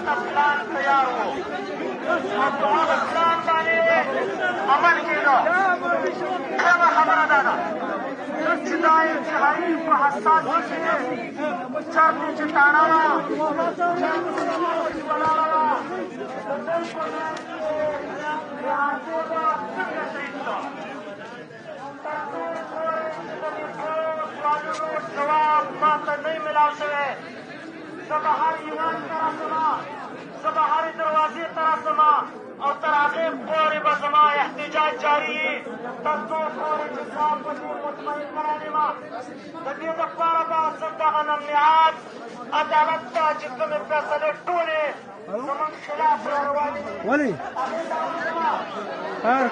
ته پلان تیار و او په هغه پلان باندې عمل کېده. کمه خبره دا ده چې دا انتهایي په حساس کې چرته چې تاڼه وه ولاړه وه د دې په منځ کې د حاصل څنګه شهید شوه. تر څو پورې چې د دې ټولو سوالونو جواب ما ته نه وي میلاو شوی، زه به هر ایوان ته رسمه، زه به هرې دروازې ته رسمه او تر هغې پورې به زما احتجاج جاري وي، تر څو پورې چې ځان په دې مطمئن کړی یم. د دې دپاره به زه دغه نمنعات عدالت ته چې کومې فیصلې ټولې زمونږ خلاف را روانې دي هغې ته رسومه.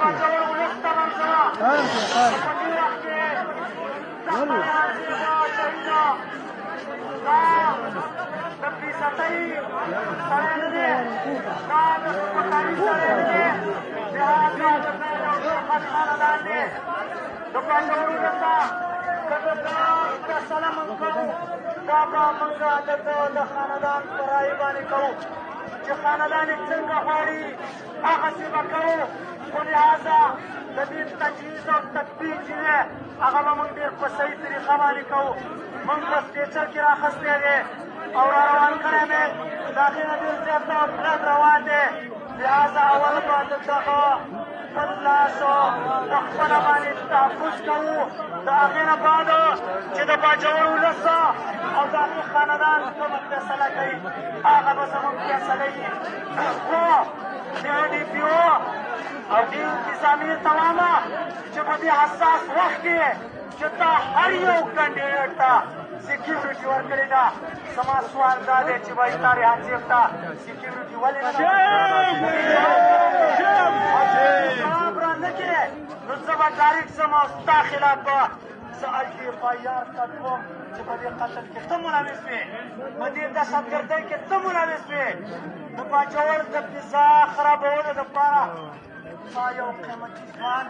باجوړ ولس ته منظره په دې وخت کې سخته یادېده شهیده دا د بېعزتۍ سړی نه دی، دا د سپکاوي سړی نه دی، لهذا د زید او شوکت خاندان دی. د باجوړ ولسه که د پلان فیصله موږ کوو دا به موږ هلته د خاندان په رایې باندې کوو چې خاندان یې څنګه غواړي هغسې به کوو. خو لهذا د دې تجهیز او تدبیر چې دی هغه به موږ ډېر په صحیح طریقه باندې کوو. موږ په سټیچر کې راخستی دی او را روان کړی دی، د هغې نه ډېر زیاته بلډ روان دی. لهذا اول به د دغه خپل لاس په خپله باندې تحفظ کوو. د هغې نه بعد چې د باجوړ ولس او د هغې خاندان کومه فیصله کوي هغه به زموږ فیصله وي. خو دې DPO او دې انتظامیې ته وایم چې په دې حساس وخت کې چې تا هر یو کینډیډیټ ته سیکیورټي ورکړې ده، زما سوال دا دی چې وایي تا ریحان صاحب ته سیکیورټي ولې نه جواب را نه کړې نو زه به ډایرکټ ځم او ستا خلاف به زه FIR کوم چې په دې قتل کې ته ملوث وې، په دې دهشتګردۍ کې ته ملوث وې. د باجوړ د فضا خرابولو دپاره تا یو قیمتي ځوان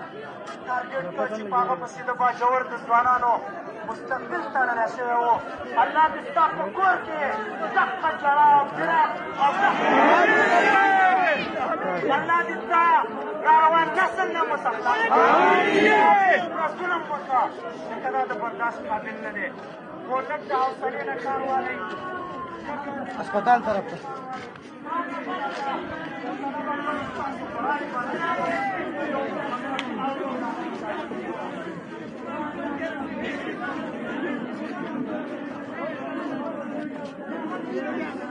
ټارګېټ کړ چې په هغه پسې د باجوړ د ځوانانو مستقبل تړلی شوی و. الله دې ستا په کور کې دغه ژړا او فراق او الله دې ستا را روان نسل نه مسلمان ظلم وکړه ځکه دا د برداشت قابل نه دی. خو لږ د حوصلې نه کار واخلئ. اسپتال طرف ته Thank you.